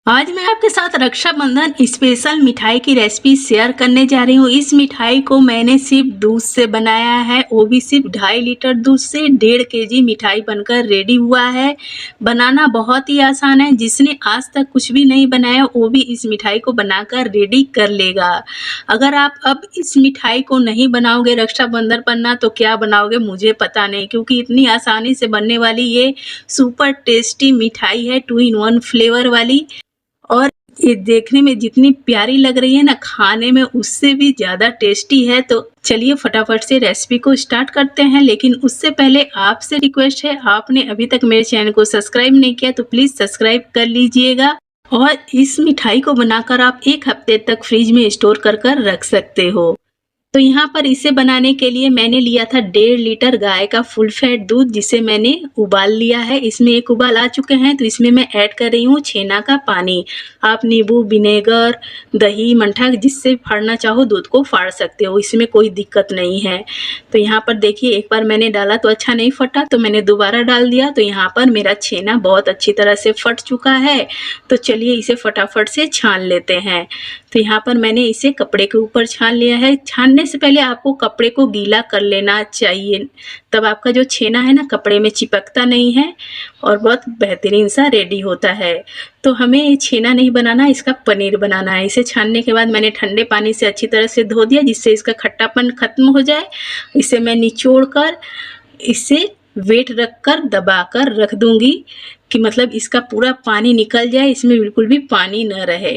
आज मैं आपके साथ रक्षाबंधन स्पेशल मिठाई की रेसिपी शेयर करने जा रही हूँ। इस मिठाई को मैंने सिर्फ दूध से बनाया है, वो भी सिर्फ 2.5 लीटर दूध से 1.5 केजी मिठाई बनकर रेडी हुआ है। बनाना बहुत ही आसान है, जिसने आज तक कुछ भी नहीं बनाया वो भी इस मिठाई को बनाकर रेडी कर लेगा। अगर आप अब इस मिठाई को नहीं बनाओगे रक्षाबंधन पर ना तो क्या बनाओगे मुझे पता नहीं, क्योंकि इतनी आसानी से बनने वाली ये सुपर टेस्टी मिठाई है 2 इन 1 फ्लेवर वाली। और ये देखने में जितनी प्यारी लग रही है ना, खाने में उससे भी ज़्यादा टेस्टी है। तो चलिए फटाफट से रेसिपी को स्टार्ट करते हैं। लेकिन उससे पहले आपसे रिक्वेस्ट है, आपने अभी तक मेरे चैनल को सब्सक्राइब नहीं किया तो प्लीज़ सब्सक्राइब कर लीजिएगा। और इस मिठाई को बनाकर आप 1 हफ्ते तक फ्रिज में स्टोर कर रख सकते हो। तो यहाँ पर इसे बनाने के लिए मैंने लिया था 1.5 लीटर गाय का फुल फैट दूध, जिसे मैंने उबाल लिया है। इसमें एक उबाल आ चुके हैं तो इसमें मैं ऐड कर रही हूँ छेना का पानी। आप नींबू, विनेगर, दही, मट्ठा जिससे फाड़ना चाहो दूध को फाड़ सकते हो, इसमें कोई दिक्कत नहीं है। तो यहाँ पर देखिए, एक बार मैंने डाला तो अच्छा नहीं फटा तो मैंने दोबारा डाल दिया। तो यहाँ पर मेरा छेना बहुत अच्छी तरह से फट चुका है। तो चलिए इसे फटाफट से छान लेते हैं। तो यहाँ पर मैंने इसे कपड़े के ऊपर छान लिया है। छानने से पहले आपको कपड़े को गीला कर लेना चाहिए, तब आपका जो छेना है ना कपड़े में चिपकता नहीं है और बहुत बेहतरीन सा रेडी होता है। तो हमें ये छेना नहीं बनाना, इसका पनीर बनाना है। इसे छानने के बाद मैंने ठंडे पानी से अच्छी तरह से धो दिया, जिससे इसका खट्टापन खत्म हो जाए। इसे मैं निचोड़ कर इसे वेट रखकर दबाकर रख दूंगी कि मतलब इसका पूरा पानी निकल जाए, इसमें बिल्कुल भी पानी न रहे।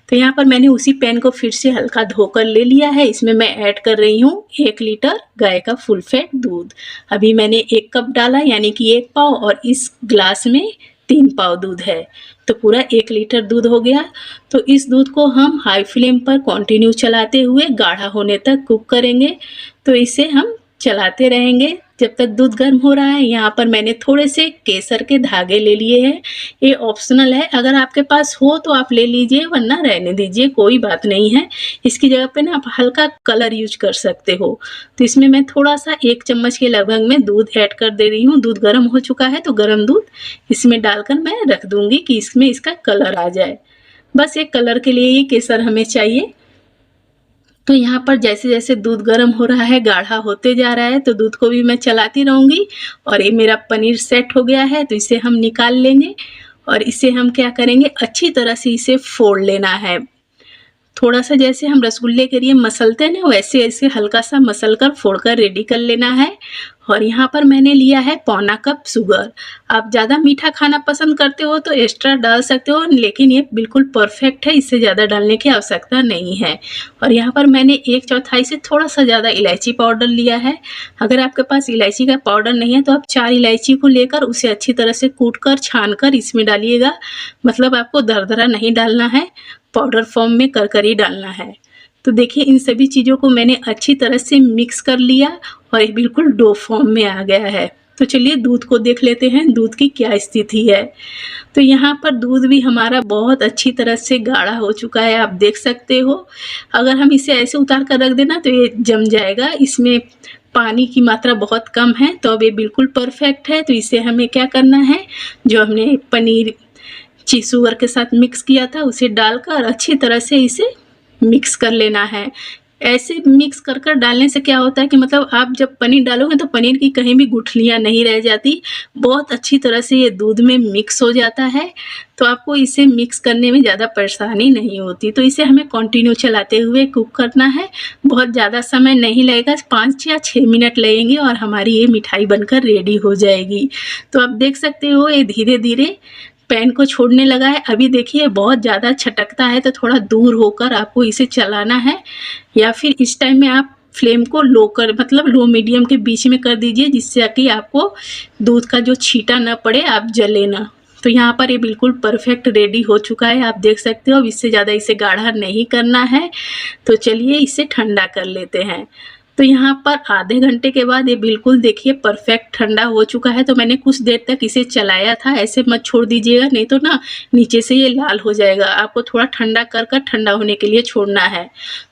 तो यहाँ पर मैंने उसी पैन को फिर से हल्का धोकर ले लिया है। इसमें मैं ऐड कर रही हूँ 1 लीटर गाय का फुल फैट दूध। अभी मैंने 1 कप डाला, यानी कि 1 पाव, और इस ग्लास में 3 पाव दूध है, तो पूरा 1 लीटर दूध हो गया। तो इस दूध को हम हाई फ्लेम पर कंटिन्यू चलाते हुए गाढ़ा होने तक कुक करेंगे। तो इसे हम चलाते रहेंगे जब तक दूध गर्म हो रहा है। यहाँ पर मैंने थोड़े से केसर के धागे ले लिए हैं, ये ऑप्शनल है, अगर आपके पास हो तो आप ले लीजिए, वरना रहने दीजिए, कोई बात नहीं है। इसकी जगह पे ना आप हल्का कलर यूज कर सकते हो। तो इसमें मैं थोड़ा सा 1 चम्मच के लगभग में दूध ऐड कर दे रही हूँ। दूध गर्म हो चुका है तो गर्म दूध इसमें डालकर मैं रख दूंगी कि इसमें इसका कलर आ जाए। बस एक कलर के लिए ही केसर हमें चाहिए। तो यहाँ पर जैसे जैसे दूध गर्म हो रहा है, गाढ़ा होते जा रहा है, तो दूध को भी मैं चलाती रहूँगी। और ये मेरा पनीर सेट हो गया है, तो इसे हम निकाल लेंगे। और इसे हम क्या करेंगे, अच्छी तरह से इसे फोड़ लेना है। थोड़ा सा जैसे हम रसगुल्ले के लिए मसलते हैं ना, वैसे ऐसे हल्का सा मसल कर फोड़ कर रेडी कर लेना है। और यहाँ पर मैंने लिया है पौना कप शुगर। आप ज़्यादा मीठा खाना पसंद करते हो तो एक्स्ट्रा डाल सकते हो, लेकिन ये बिल्कुल परफेक्ट है, इससे ज़्यादा डालने की आवश्यकता नहीं है। और यहाँ पर मैंने 1/4 से थोड़ा सा ज़्यादा इलायची पाउडर लिया है। अगर आपके पास इलायची का पाउडर नहीं है तो आप 4 इलायची को लेकर उसे अच्छी तरह से कूट कर छान कर इसमें डालिएगा। मतलब आपको दरदरा नहीं डालना है, पाउडर फॉर्म में कर ही डालना है। तो देखिए इन सभी चीज़ों को मैंने अच्छी तरह से मिक्स कर लिया और ये बिल्कुल डो फॉर्म में आ गया है। तो चलिए दूध को देख लेते हैं, दूध की क्या स्थिति है। तो यहाँ पर दूध भी हमारा बहुत अच्छी तरह से गाढ़ा हो चुका है, आप देख सकते हो। अगर हम इसे ऐसे उतार कर रख देना तो ये जम जाएगा, इसमें पानी की मात्रा बहुत कम है। तो अब ये बिल्कुल परफेक्ट है। तो इसे हमें क्या करना है, जो हमने पनीर शुगर के साथ मिक्स किया था उसे डालकर अच्छी तरह से इसे मिक्स कर लेना है। ऐसे मिक्स कर कर डालने से क्या होता है कि मतलब आप जब पनीर डालोगे तो पनीर की कहीं भी गुठलियाँ नहीं रह जाती, बहुत अच्छी तरह से ये दूध में मिक्स हो जाता है। तो आपको इसे मिक्स करने में ज़्यादा परेशानी नहीं होती। तो इसे हमें कंटिन्यू चलाते हुए कुक करना है। बहुत ज़्यादा समय नहीं लगेगा, 5 या 6 मिनट लगेंगे और हमारी ये मिठाई बनकर रेडी हो जाएगी। तो आप देख सकते हो ये धीरे धीरे पैन को छोड़ने लगा है। अभी देखिए बहुत ज़्यादा छटकता है, तो थोड़ा दूर होकर आपको इसे चलाना है, या फिर इस टाइम में आप फ्लेम को लो कर मतलब लो मीडियम के बीच में कर दीजिए, जिससे कि आपको दूध का जो छींटा ना पड़े, आप जले ना। तो यहाँ पर ये बिल्कुल परफेक्ट रेडी हो चुका है, आप देख सकते हो। अब इससे ज़्यादा इसे गाढ़ा नहीं करना है। तो चलिए इसे ठंडा कर लेते हैं। तो यहाँ पर आधे घंटे के बाद ये बिल्कुल देखिए परफेक्ट ठंडा हो चुका है। तो मैंने कुछ देर तक इसे चलाया था, ऐसे मत छोड़ दीजिएगा, नहीं तो ना नीचे से ये लाल हो जाएगा। आपको थोड़ा ठंडा कर कर ठंडा होने के लिए छोड़ना है।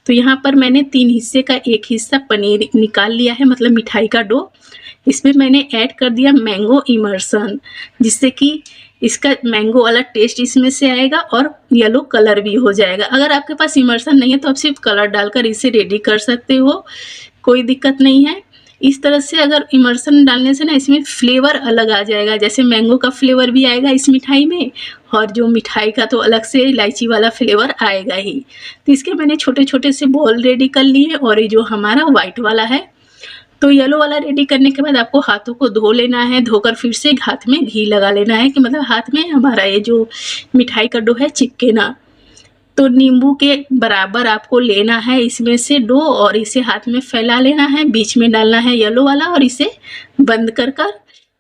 तो यहाँ पर मैंने 3 हिस्से का 1 हिस्सा पनीर निकाल लिया है, मतलब मिठाई का डो। इसमें मैंने ऐड कर दिया मैंगो इमर्सन, जिससे कि इसका मैंगो वाला टेस्ट इसमें से आएगा और येलो कलर भी हो जाएगा। अगर आपके पास इमर्सन नहीं है तो आप सिर्फ कलर डालकर इसे रेडी कर सकते हो, कोई दिक्कत नहीं है। इस तरह से अगर इमर्सन डालने से ना इसमें फ्लेवर अलग आ जाएगा, जैसे मैंगो का फ्लेवर भी आएगा इस मिठाई में, और जो मिठाई का तो अलग से इलायची वाला फ्लेवर आएगा ही। तो इसके मैंने छोटे छोटे से बॉल रेडी कर लिए, और ये जो हमारा वाइट वाला है, तो येलो वाला रेडी करने के बाद आपको हाथों को धो लेना है, धोकर फिर से हाथ में घी लगा लेना है कि मतलब हाथ में हमारा ये जो मिठाई का डो है चिपके ना। तो नींबू के बराबर आपको लेना है इसमें से डो, और इसे हाथ में फैला लेना है, बीच में डालना है येलो वाला, और इसे बंद कर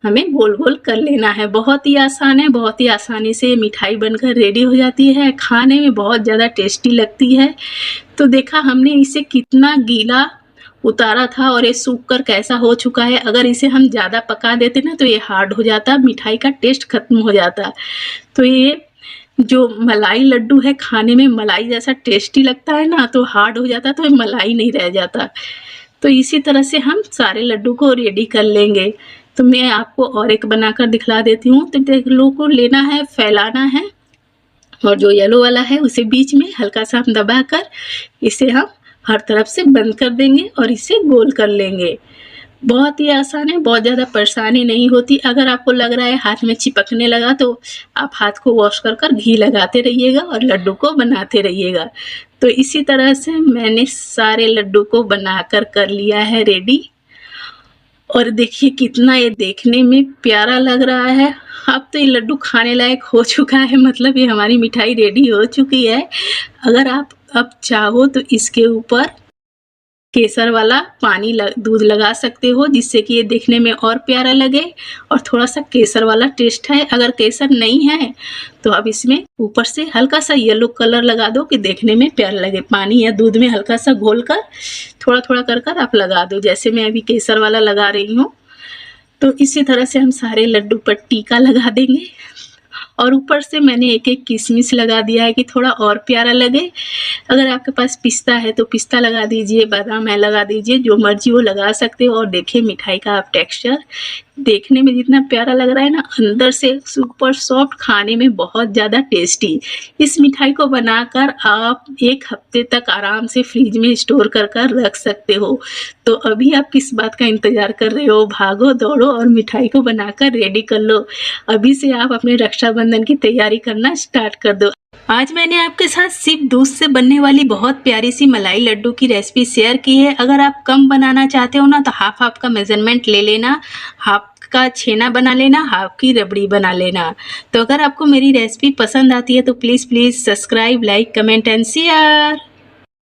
हमें गोल गोल कर लेना है। बहुत ही आसान है, बहुत ही आसानी से मिठाई बनकर रेडी हो जाती है, खाने में बहुत ज़्यादा टेस्टी लगती है। तो देखा हमने इसे कितना गीला उतारा था और ये सूख कर कैसा हो चुका है। अगर इसे हम ज़्यादा पका देते ना तो ये हार्ड हो जाता, मिठाई का टेस्ट खत्म हो जाता। तो ये जो मलाई लड्डू है खाने में मलाई जैसा टेस्टी लगता है ना, तो हार्ड हो जाता, तो ये मलाई नहीं रह जाता। तो इसी तरह से हम सारे लड्डू को रेडी कर लेंगे। तो मैं आपको और एक बनाकर दिखला देती हूँ। तो लड्डू को लेना है, फैलाना है, और जो येलो वाला है उसे बीच में हल्का सा हम दबाकर इसे हम हर तरफ से बंद कर देंगे और इसे गोल कर लेंगे। बहुत ही आसान है, बहुत ज़्यादा परेशानी नहीं होती। अगर आपको लग रहा है हाथ में चिपकने लगा तो आप हाथ को वॉश कर घी लगाते रहिएगा और लड्डू को बनाते रहिएगा। तो इसी तरह से मैंने सारे लड्डू को बनाकर कर लिया है रेडी। और देखिए कितना ये देखने में प्यारा लग रहा है। अब तो ये लड्डू खाने लायक हो चुका है, मतलब ये हमारी मिठाई रेडी हो चुकी है। अगर आप अब चाहो तो इसके ऊपर केसर वाला पानी दूध लगा सकते हो, जिससे कि ये देखने में और प्यारा लगे, और थोड़ा सा केसर वाला टेस्ट है। अगर केसर नहीं है तो अब इसमें ऊपर से हल्का सा येलो कलर लगा दो कि देखने में प्यारा लगे। पानी या दूध में हल्का सा घोल कर थोड़ा थोड़ा कर आप लगा दो, जैसे मैं अभी केसर वाला लगा रही हूँ। तो इसी तरह से हम सारे लड्डू पर टीका लगा देंगे, और ऊपर से मैंने एक एक किशमिश लगा दिया है कि थोड़ा और प्यारा लगे। अगर आपके पास पिस्ता है तो पिस्ता लगा दीजिए, बादाम है लगा दीजिए, जो मर्जी वो लगा सकते हो। और देखिए मिठाई का आप टेक्सचर देखने में जितना प्यारा लग रहा है ना, अंदर से सुपर सॉफ्ट, खाने में बहुत ज़्यादा टेस्टी। इस मिठाई को बनाकर आप 1 हफ्ते तक आराम से फ्रिज में स्टोर कर रख सकते हो। तो अभी आप किस बात का इंतज़ार कर रहे हो? भागो दौड़ो और मिठाई को बनाकर रेडी कर लो। अभी से आप अपने रक्षाबंधन की तैयारी करना स्टार्ट कर दो। आज मैंने आपके साथ सिर्फ दूध से बनने वाली बहुत प्यारी सी मलाई लड्डू की रेसिपी शेयर की है। अगर आप कम बनाना चाहते हो ना तो हाफ का मेजरमेंट ले लेना, हाफ का छेना बना लेना, हाफ की रबड़ी बना लेना। तो अगर आपको मेरी रेसिपी पसंद आती है तो please subscribe, like, comment and share.